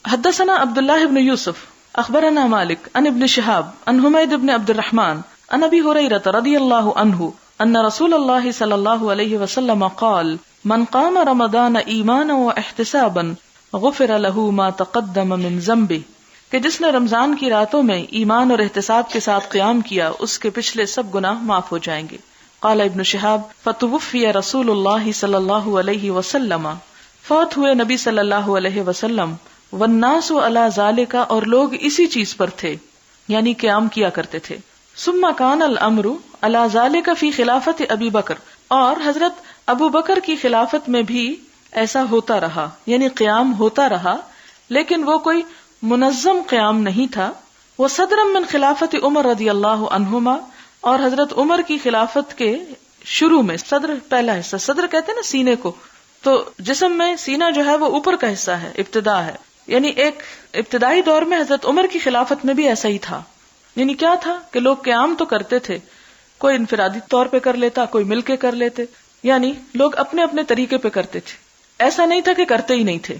حدثنا عبد الله بن يوسف اخبرنا مالك عن ابن شهاب عن حميد بن عبد الرحمن عن ابي هريرة رضي الله عنه ان رسول الله صلى الله عليه وسلم قال من قام رمضان ایمانا واحتسابا غفر له ما تقدم من ذنبه، کہ جس نے رمضان کی راتوں میں ایمان اور احتساب کے ساتھ قیام کیا اس کے پچھلے سب گناہ معاف ہو جائیں گے۔ قال ابن شہاب فتوفی رسول اللہ صلی اللہ علیہ وسلم، فوت ہوئے نبی صلی اللہ علیہ وسلم، والناس علی ذالک، اور لوگ اسی چیز پر تھے یعنی قیام کیا کرتے تھے۔ ثم کان الامر علی ذالک فی خلافت ابی بکر، اور حضرت ابو بکر کی خلافت میں بھی ایسا ہوتا رہا، یعنی قیام ہوتا رہا، لیکن وہ کوئی منظم قیام نہیں تھا۔ وہ صدرا من خلافت عمر رضی اللہ عنہما، اور حضرت عمر کی خلافت کے شروع میں، صدر پہلا حصہ، صدر کہتے ہیں نا سینے کو، تو جسم میں سینہ جو ہے وہ اوپر کا حصہ ہے، ابتدا ہے، یعنی ایک ابتدائی دور میں حضرت عمر کی خلافت میں بھی ایسا ہی تھا۔ یعنی کیا تھا کہ لوگ قیام تو کرتے تھے، کوئی انفرادی طور پہ کر لیتا، کوئی مل کے کر لیتے، یعنی لوگ اپنے اپنے طریقے پہ کرتے تھے، ایسا نہیں تھا کہ کرتے ہی نہیں تھے،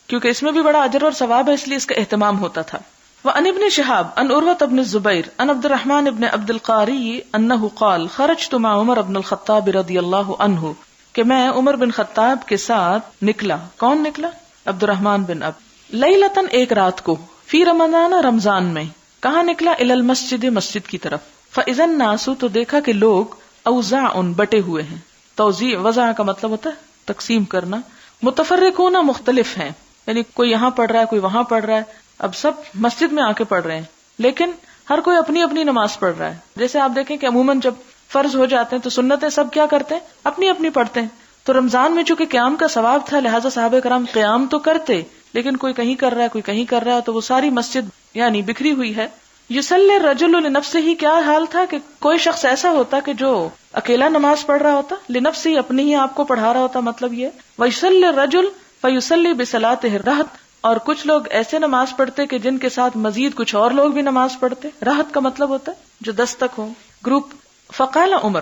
کیونکہ اس میں بھی بڑا اجر اور ثواب ہے، اس لیے اس کا اہتمام ہوتا تھا۔ وعن ابن شہاب عن عروة بن الزبیر عن عبد الرحمن بن عبد القاری انہ قال خرجت مع عمر بن الخطاب رضی اللہ عنہ، کہ میں عمر بن خطاب کے ساتھ نکلا۔ کون نکلا؟ عبد الرحمن بن لیلتن، ایک رات کو، فی رمضان، رمضان میں۔ کہاں نکلا؟ الی المسجد، مسجد کی طرف۔ فاذا الناس، تو دیکھا کہ لوگ، اوزاع، بٹے ہوئے ہیں۔ توزیع، وضع کا مطلب ہوتا ہے تقسیم کرنا۔ متفرقون، مختلف ہیں، یعنی کوئی یہاں پڑھ رہا ہے، کوئی وہاں پڑھ رہا ہے، اب سب مسجد میں آ کے پڑھ رہے ہیں، لیکن ہر کوئی اپنی اپنی نماز پڑھ رہا ہے۔ جیسے آپ دیکھیں کہ عموماً جب فرض ہو جاتے ہیں تو سنتیں سب کیا کرتے ہیں؟ اپنی اپنی پڑھتے ہیں۔ تو رمضان میں چونکہ قیام کا ثواب تھا، لہٰذا صحابہ کرام قیام تو کرتے، لیکن کوئی کہیں کر رہا ہے، کوئی کہیں کر رہا ہے، تو وہ ساری مسجد یعنی بکھری ہوئی ہے۔ یصلی الرجل لنفسہ، کیا حال تھا کہ کوئی شخص ایسا ہوتا کہ جو اکیلا نماز پڑھ رہا ہوتا، لنفسہ، اپنی ہی آپ کو پڑھا رہا ہوتا، مطلب یہ۔ ویصلی الرجل فیصلی بصلاۃہ الرہط، اور کچھ لوگ ایسے نماز پڑھتے کہ جن کے ساتھ مزید کچھ اور لوگ بھی نماز پڑھتے۔ رہط کا مطلب ہوتا ہے جو دستک ہو، گروپ۔ فقال عمر،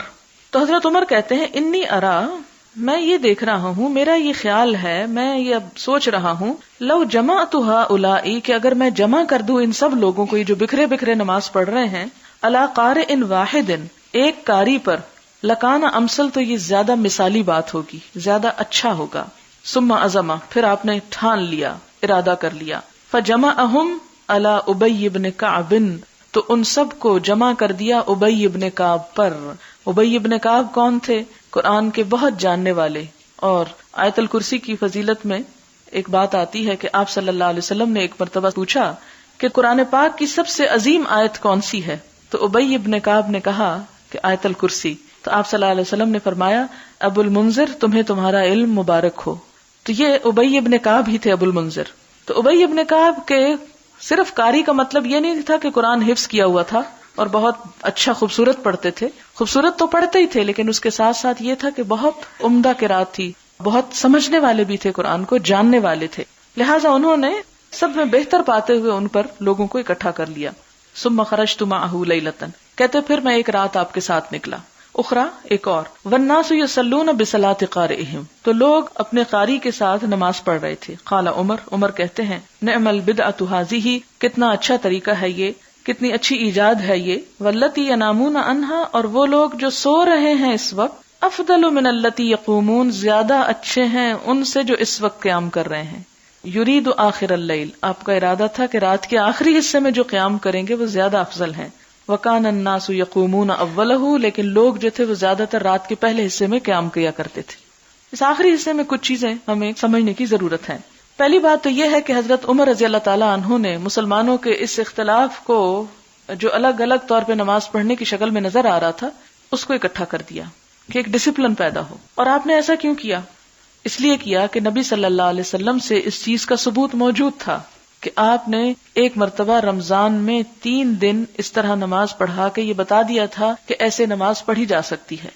تو حضرت عمر کہتے ہیں، انی ارا، میں یہ دیکھ رہا ہوں، میرا یہ خیال ہے، میں یہ اب سوچ رہا ہوں، لو جمعت ہؤلاء، کہ اگر میں جمع کر دوں ان سب لوگوں کو، یہ جو بکھرے بکھرے نماز پڑھ رہے ہیں، علی قارئ واحد، ایک قاری پر، لکان امثل، تو یہ زیادہ مثالی بات ہوگی، زیادہ اچھا ہوگا۔ ثم عزم، پھر آپ نے ٹھان لیا، ارادہ کر لیا۔ فجمعہم علی ابی بن کعب، تو ان سب کو جمع کر دیا ابی بن کعب پر۔ ابی بن کعب کون تھے؟ قرآن کے بہت جاننے والے، اور آیت الکرسی کی فضیلت میں ایک بات آتی ہے کہ آپ صلی اللہ علیہ وسلم نے ایک مرتبہ پوچھا کہ قرآن پاک کی سب سے عظیم آیت کون سی ہے؟ تو ابی بن کعب نے کہا کہ آیت الکرسی۔ تو آپ صلی اللہ علیہ وسلم نے فرمایا، ابو المنذر، تمہیں تمہارا علم مبارک ہو۔ تو یہ ابی بن کعب ہی تھے، ابو المنذر۔ تو ابی بن کعب کے صرف قاری کا مطلب یہ نہیں تھا کہ قرآن حفظ کیا ہوا تھا اور بہت اچھا خوبصورت پڑھتے تھے، خوبصورت تو پڑھتے ہی تھے، لیکن اس کے ساتھ ساتھ یہ تھا کہ بہت عمدہ قرات تھی، بہت سمجھنے والے بھی تھے، قرآن کو جاننے والے تھے، لہٰذا انہوں نے سب میں بہتر پاتے ہوئے ان پر لوگوں کو اکٹھا کر لیا۔ ثم خرجت معه لیلۃ، کہتے پھر میں ایک رات آپ کے ساتھ نکلا۔ اخرى، ایک اور، والناس یصلون بصلاۃ قارئہم، تو لوگ اپنے قاری کے ساتھ نماز پڑھ رہے تھے۔ قال عمر، عمر کہتے ہیں، نعم البدعۃ ھذہ، کتنا اچھا طریقہ ہے یہ، کتنی اچھی ایجاد ہے یہ۔ واللتی ینامون عنہا، اور وہ لوگ جو سو رہے ہیں اس وقت، افضل من اللتی یقومون، زیادہ اچھے ہیں ان سے جو اس وقت قیام کر رہے ہیں۔ یرید آخر اللیل، آپ کا ارادہ تھا کہ رات کے آخری حصے میں جو قیام کریں گے وہ زیادہ افضل ہیں۔ وکان الناس یقومون اولہ، لیکن لوگ جو تھے وہ زیادہ تر رات کے پہلے حصے میں قیام کیا کرتے تھے۔ اس آخری حصے میں کچھ چیزیں ہمیں سمجھنے کی ضرورت ہے۔ پہلی بات تو یہ ہے کہ حضرت عمر رضی اللہ تعالیٰ عنہ نے مسلمانوں کے اس اختلاف کو جو الگ الگ طور پہ نماز پڑھنے کی شکل میں نظر آ رہا تھا، اس کو اکٹھا کر دیا کہ ایک ڈسپلن پیدا ہو۔ اور آپ نے ایسا کیوں کیا؟ اس لیے کیا کہ نبی صلی اللہ علیہ وسلم سے اس چیز کا ثبوت موجود تھا کہ آپ نے ایک مرتبہ رمضان میں 3 دن اس طرح نماز پڑھا کے یہ بتا دیا تھا کہ ایسے نماز پڑھی جا سکتی ہے،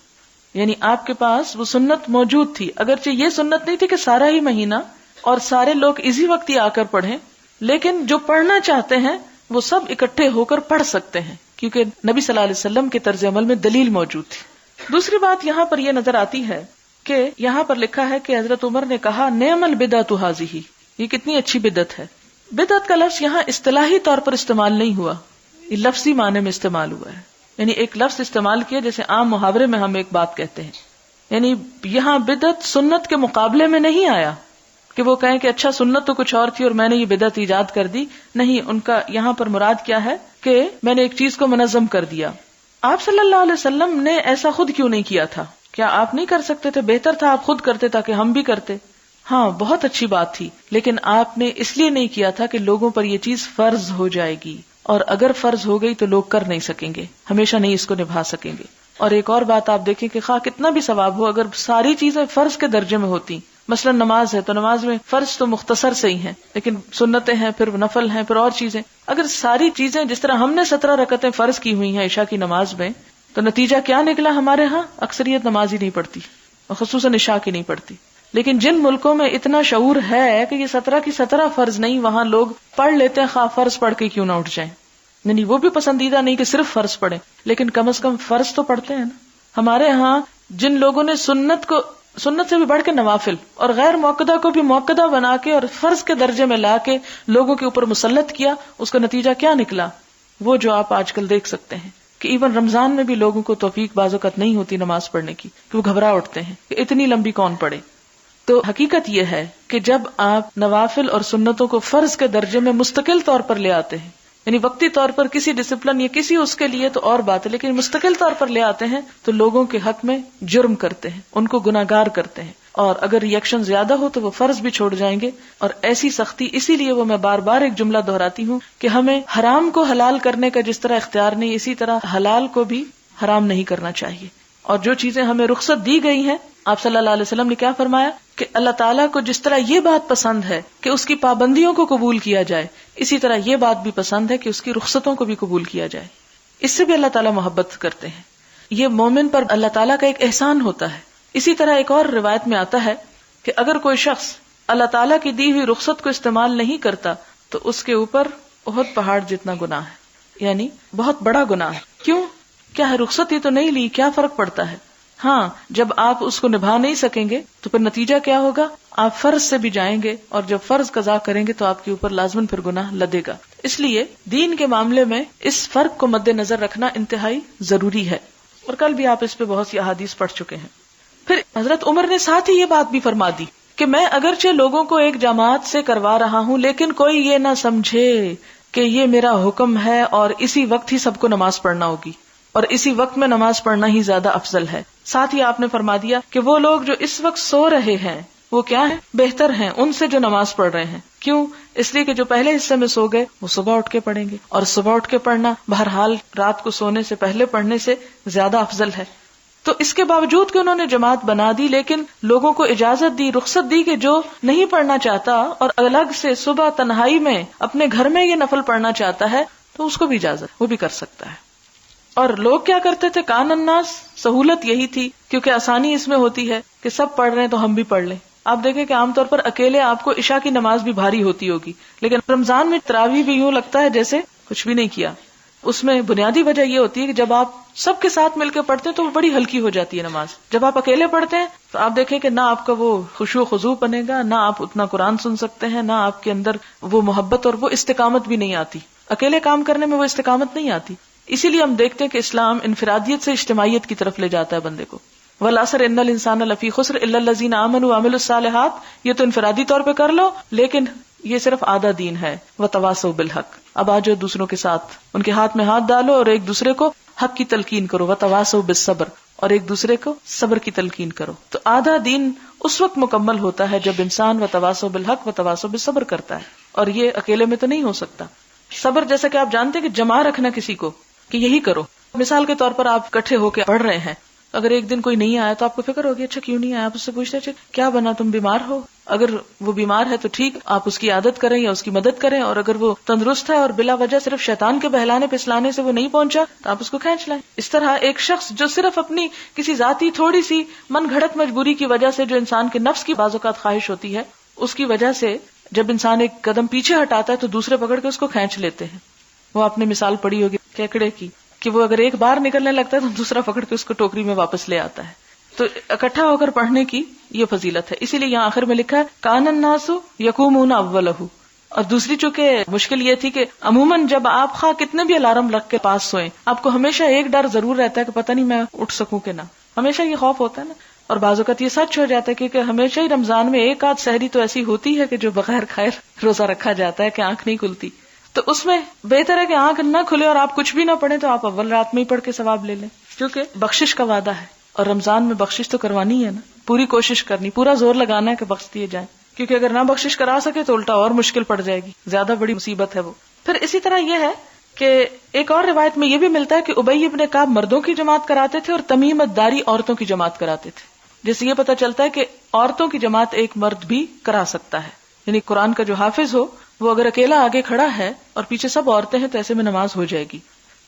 یعنی آپ کے پاس وہ سنت موجود تھی۔ اگرچہ یہ سنت نہیں تھی کہ سارا ہی مہینہ اور سارے لوگ اسی وقت ہی آ کر پڑھیں، لیکن جو پڑھنا چاہتے ہیں وہ سب اکٹھے ہو کر پڑھ سکتے ہیں، کیونکہ نبی صلی اللہ علیہ وسلم کے طرز عمل میں دلیل موجود تھی۔ دوسری بات یہاں پر یہ نظر آتی ہے کہ یہاں پر لکھا ہے کہ حضرت عمر نے کہا، نعم البدعۃ ھذہ، یہ کتنی اچھی بدعت ہے۔ بدعت کا لفظ یہاں اصطلاحی طور پر استعمال نہیں ہوا، یہ لفظی معنی میں استعمال ہوا ہے. یعنی ایک لفظ استعمال کیا جیسے عام محاورے میں ہم ایک بات کہتے ہیں. یعنی یہاں بدعت سنت کے مقابلے میں نہیں آیا کہ وہ کہیں کہ اچھا سنت تو کچھ اور تھی اور میں نے یہ بدعت ایجاد کر دی. نہیں، ان کا یہاں پر مراد کیا ہے کہ میں نے ایک چیز کو منظم کر دیا. آپ صلی اللہ علیہ وسلم نے ایسا خود کیوں نہیں کیا تھا؟ کیا آپ نہیں کر سکتے تھے؟ بہتر تھا آپ خود کرتے تاکہ ہم بھی کرتے. ہاں، بہت اچھی بات تھی، لیکن آپ نے اس لیے نہیں کیا تھا کہ لوگوں پر یہ چیز فرض ہو جائے گی، اور اگر فرض ہو گئی تو لوگ کر نہیں سکیں گے، ہمیشہ نہیں اس کو نبھا سکیں گے. اور ایک اور بات آپ دیکھیں کہ خواہ کتنا بھی ثواب ہو، اگر ساری چیزیں فرض کے درجے میں ہوتی، مثلا نماز ہے تو نماز میں فرض تو مختصر سے ہی ہیں، لیکن سنتیں ہیں، پھر نفل ہیں، پھر اور چیزیں، اگر ساری چیزیں جس طرح ہم نے 17 رکعتیں فرض کی ہوئی ہیں عشاء کی نماز میں، تو نتیجہ کیا نکلا؟ ہمارے ہاں اکثریت نماز ہی نہیں پڑتی، اور خصوصاً عشاء کی نہیں پڑتی. لیکن جن ملکوں میں اتنا شعور ہے کہ یہ 17 کی 17 فرض نہیں، وہاں لوگ پڑھ لیتے ہیں خواہ فرض پڑھ کے کیوں نہ اٹھ جائیں. یعنی وہ بھی پسندیدہ نہیں کہ صرف فرض پڑھیں، لیکن کم از کم فرض تو پڑھتے ہیں نا. ہمارے ہاں جن لوگوں نے سنت سے بھی بڑھ کے نوافل اور غیر موقدہ کو بھی موقدہ بنا کے اور فرض کے درجے میں لا کے لوگوں کے اوپر مسلط کیا، اس کا نتیجہ کیا نکلا؟ وہ جو آپ آج کل دیکھ سکتے ہیں کہ ایون رمضان میں بھی لوگوں کو توفیق بعض اوقات نہیں ہوتی نماز پڑھنے کی، کہ وہ گھبرا اٹھتے ہیں کہ اتنی لمبی کون پڑھے. تو حقیقت یہ ہے کہ جب آپ نوافل اور سنتوں کو فرض کے درجے میں مستقل طور پر لے آتے ہیں، یعنی وقتی طور پر کسی ڈسپلن یا کسی اس کے لیے تو اور بات ہے، لیکن مستقل طور پر لے آتے ہیں تو لوگوں کے حق میں جرم کرتے ہیں، ان کو گناہگار کرتے ہیں، اور اگر ریئیکشن زیادہ ہو تو وہ فرض بھی چھوڑ جائیں گے. اور ایسی سختی، اسی لیے وہ میں بار بار ایک جملہ دہراتی ہوں کہ ہمیں حرام کو حلال کرنے کا جس طرح اختیار نہیں، اسی طرح حلال کو بھی حرام نہیں کرنا چاہیے. اور جو چیزیں ہمیں رخصت دی گئی ہیں، آپ صلی اللہ علیہ وسلم نے کیا فرمایا کہ اللہ تعالیٰ کو جس طرح یہ بات پسند ہے کہ اس کی پابندیوں کو قبول کیا جائے، اسی طرح یہ بات بھی پسند ہے کہ اس کی رخصتوں کو بھی قبول کیا جائے. اس سے بھی اللہ تعالیٰ محبت کرتے ہیں. یہ مومن پر اللہ تعالیٰ کا ایک احسان ہوتا ہے. اسی طرح ایک اور روایت میں آتا ہے کہ اگر کوئی شخص اللہ تعالیٰ کی دی ہوئی رخصت کو استعمال نہیں کرتا تو اس کے اوپر احد پہاڑ جتنا گناہ ہے، یعنی بہت بڑا گناہ ہے. کیوں؟ کیا ہے؟ رخصت ہی تو نہیں لی، کیا فرق پڑتا ہے؟ ہاں، جب آپ اس کو نبھا نہیں سکیں گے تو پھر نتیجہ کیا ہوگا؟ آپ فرض سے بھی جائیں گے، اور جب فرض قضا کریں گے تو آپ کے اوپر لازماً پھر گناہ لدے گا. اس لیے دین کے معاملے میں اس فرق کو مد نظر رکھنا انتہائی ضروری ہے، اور کل بھی آپ اس پہ بہت سی احادیث پڑھ چکے ہیں. پھر حضرت عمر نے ساتھ ہی یہ بات بھی فرما دی کہ میں اگرچہ لوگوں کو ایک جماعت سے کروا رہا ہوں، لیکن کوئی یہ نہ سمجھے کہ یہ میرا حکم ہے اور اسی وقت ہی سب کو نماز پڑھنا ہوگی، اور اسی وقت میں نماز پڑھنا ہی زیادہ افضل ہے. ساتھ ہی آپ نے فرما دیا کہ وہ لوگ جو اس وقت سو رہے ہیں وہ کیا ہیں؟ بہتر ہیں ان سے جو نماز پڑھ رہے ہیں. کیوں؟ اس لیے کہ جو پہلے حصے میں سو گئے وہ صبح اٹھ کے پڑھیں گے، اور صبح اٹھ کے پڑھنا بہرحال رات کو سونے سے پہلے پڑھنے سے زیادہ افضل ہے. تو اس کے باوجود کہ انہوں نے جماعت بنا دی، لیکن لوگوں کو اجازت دی، رخصت دی کہ جو نہیں پڑھنا چاہتا اور الگ سے صبح تنہائی میں اپنے گھر میں یہ نفل پڑھنا چاہتا ہے تو اس کو بھی اجازت، وہ بھی کر سکتا ہے. اور لوگ کیا کرتے تھے؟ کان الناس، سہولت یہی تھی کیونکہ آسانی اس میں ہوتی ہے کہ سب پڑھ رہے ہیں تو ہم بھی پڑھ لیں. آپ دیکھیں کہ عام طور پر اکیلے آپ کو عشاء کی نماز بھی بھاری ہوتی ہوگی، لیکن رمضان میں تراویح بھی یوں لگتا ہے جیسے کچھ بھی نہیں کیا. اس میں بنیادی وجہ یہ ہوتی ہے کہ جب آپ سب کے ساتھ مل کے پڑھتے ہیں تو وہ بڑی ہلکی ہو جاتی ہے نماز. جب آپ اکیلے پڑھتے ہیں تو آپ دیکھیں کہ نہ آپ کا وہ خشوع و خضوع بنے گا، نہ آپ اتنا قرآن سن سکتے ہیں، نہ آپ کے اندر وہ محبت اور وہ استقامت بھی نہیں آتی. اکیلے کام کرنے میں وہ استقامت نہیں آتی. اسی لیے ہم دیکھتے ہیں کہ اسلام انفرادیت سے اجتماعیت کی طرف لے جاتا ہے بندے کو. والعصر ان الانسان لفی خسر الا الذین آمنوا وعملوا الصالحات، یہ تو انفرادی طور پہ کر لو، لیکن یہ صرف آدھا دین ہے. وتواصوا بالحق، اب آ جاؤ دوسروں کے ساتھ، ان کے ہاتھ میں ہاتھ ڈالو اور ایک دوسرے کو حق کی تلقین کرو. وتواصوا بالصبر، اور ایک دوسرے کو صبر کی تلقین کرو. تو آدھا دین اس وقت مکمل ہوتا ہے جب انسان وتواصوا بالحق وتواصوا بالصبر کرتا ہے، اور یہ اکیلے میں تو نہیں ہو سکتا. صبر جیسا کہ آپ جانتے ہیں کہ جمع رکھنا کسی کو کہ یہی کرو. مثال کے طور پر آپ اکٹھے ہو کے پڑھ رہے ہیں، اگر ایک دن کوئی نہیں آیا تو آپ کو فکر ہوگی اچھا کیوں نہیں آیا. آپ اس سے پوچھتے ہیں کیا بنا، تم بیمار ہو؟ اگر وہ بیمار ہے تو ٹھیک، آپ اس کی عادت کریں یا اس کی مدد کریں، اور اگر وہ تندرست ہے اور بلا وجہ صرف شیطان کے بہلانے پسلانے سے وہ نہیں پہنچا تو آپ اس کو کھینچ لائیں. اس طرح ایک شخص جو صرف اپنی کسی ذاتی تھوڑی سی من گھڑت مجبوری کی وجہ سے، جو انسان کے نفس کی بعض اوقات خواہش ہوتی ہے، اس کی وجہ سے جب انسان ایک قدم پیچھے ہٹاتا ہے تو دوسرے پکڑ کے اس کو کھینچ لیتے ہیں. وہ آپ نے مثال پڑھی ہوگی کیکڑے کی کہ وہ اگر ایک بار نکلنے لگتا ہے تو دوسرا پکڑ کے اس کو ٹوکری میں واپس لے آتا ہے. تو اکٹھا ہو کر پڑھنے کی یہ فضیلت ہے. اسی لیے یہاں آخر میں لکھا ہے کان الناس یقومون اولہ، اور دوسری چونکہ مشکل یہ تھی کہ عموماً جب آپ خواہ کتنے بھی الارم رکھ کے پاس سوئیں، آپ کو ہمیشہ ایک ڈر ضرور رہتا ہے کہ پتہ نہیں میں اٹھ سکوں کہ نہ، ہمیشہ یہ خوف ہوتا ہے نا. اور بعض اوقات یہ سچ ہو جاتا ہے کیونکہ ہمیشہ ہی رمضان میں ایک آدھ سحری تو ایسی ہوتی ہے کہ جو بغیر کھائے روزہ رکھا جاتا ہے کہ آنکھ نہیں کھلتی. تو اس میں بہتر ہے کہ آنکھ نہ کھلے اور آپ کچھ بھی نہ پڑھیں تو آپ اول رات میں ہی پڑھ کے ثواب لے لیں، کیونکہ بخشش کا وعدہ ہے اور رمضان میں بخشش تو کروانی ہے نا، پوری کوشش کرنی، پورا زور لگانا ہے کہ بخش دیے جائیں، کیونکہ اگر نہ بخشش کرا سکے تو الٹا اور مشکل پڑ جائے گی، زیادہ بڑی مصیبت ہے وہ. پھر اسی طرح یہ ہے کہ ایک اور روایت میں یہ بھی ملتا ہے کہ ابی ابن کعب مردوں کی جماعت کراتے تھے اور تمیم الداری عورتوں کی جماعت کراتے تھے، جس سے یہ پتہ چلتا ہے کہ عورتوں کی جماعت ایک مرد بھی کرا سکتا ہے. یعنی قرآن کا جو حافظ ہو وہ اگر اکیلا آگے کھڑا ہے اور پیچھے سب عورتیں ہیں تو ایسے میں نماز ہو جائے گی.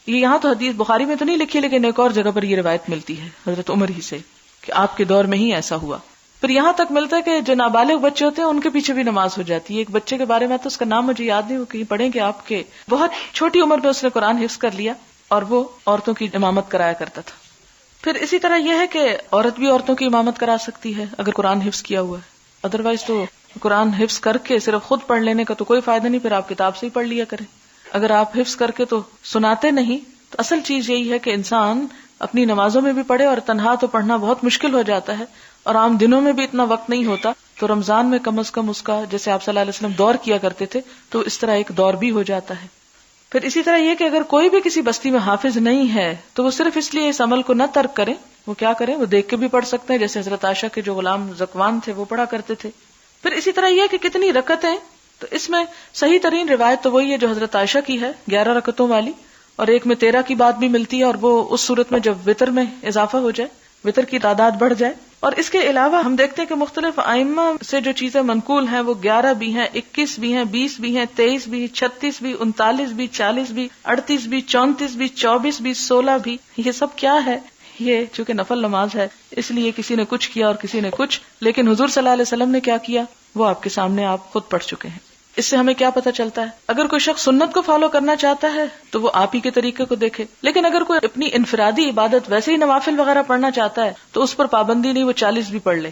یہ یہاں تو حدیث بخاری میں تو نہیں لکھی، لیکن ایک اور جگہ پر یہ روایت ملتی ہے حضرت عمر ہی سے کہ آپ کے دور میں ہی ایسا ہوا. پھر یہاں تک ملتا ہے کہ جو نابالغ بچے ہوتے ہیں ان کے پیچھے بھی نماز ہو جاتی ہے. ایک بچے کے بارے میں تو اس کا نام مجھے یاد نہیں، وہ کہیں پڑھیں کہ آپ کے بہت چھوٹی عمر میں اس نے قرآن حفظ کر لیا اور وہ عورتوں کی امامت کرایا کرتا تھا. پھر اسی طرح یہ ہے کہ عورت بھی عورتوں کی امامت کرا سکتی ہے اگر قرآن حفظ کیا ہوا ہے. ادروائز تو قرآن حفظ کر کے صرف خود پڑھ لینے کا تو کوئی فائدہ نہیں، پھر آپ کتاب سے ہی پڑھ لیا کریں. اگر آپ حفظ کر کے تو سناتے نہیں، تو اصل چیز یہی ہے کہ انسان اپنی نمازوں میں بھی پڑھے، اور تنہا تو پڑھنا بہت مشکل ہو جاتا ہے اور عام دنوں میں بھی اتنا وقت نہیں ہوتا، تو رمضان میں کم از کم اس کا جیسے آپ صلی اللہ علیہ وسلم دور کیا کرتے تھے تو اس طرح ایک دور بھی ہو جاتا ہے. پھر اسی طرح یہ کہ اگر کوئی بھی کسی بستی میں حافظ نہیں ہے تو وہ صرف اس لیے اس عمل کو نہ ترک کرے، وہ کیا کریں، وہ دیکھ کے بھی پڑھ سکتے ہیں، جیسے حضرت عائشہ کے جو غلام زکوان تھے وہ پڑھا کرتے تھے. پھر اسی طرح یہ کہ کتنی رکعتیں، تو اس میں صحیح ترین روایت تو وہی ہے جو حضرت عائشہ کی ہے 11 رکعتوں والی، اور ایک میں 13 کی بات بھی ملتی ہے، اور وہ اس صورت میں جب وتر میں اضافہ ہو جائے، وتر کی تعداد بڑھ جائے. اور اس کے علاوہ ہم دیکھتے ہیں کہ مختلف ائمہ سے جو چیزیں منقول ہیں وہ 11 بھی ہیں، 21 بھی ہیں، 20 بھی ہیں، 23 بھی، 36 بھی، 39 بھی، 40 بھی، 38 بھی، 34 بھی، 24 بھی، 16 بھی. یہ سب کیا ہے؟ یہ چونکہ نفل نماز ہے اس لیے کسی نے کچھ کیا اور کسی نے کچھ، لیکن حضور صلی اللہ علیہ وسلم نے کیا کیا وہ آپ کے سامنے آپ خود پڑھ چکے ہیں. اس سے ہمیں کیا پتہ چلتا ہے؟ اگر کوئی شخص سنت کو فالو کرنا چاہتا ہے تو وہ آپ ہی کے طریقے کو دیکھے، لیکن اگر کوئی اپنی انفرادی عبادت ویسے ہی نوافل وغیرہ پڑھنا چاہتا ہے تو اس پر پابندی نہیں، وہ 40 بھی پڑھ لے.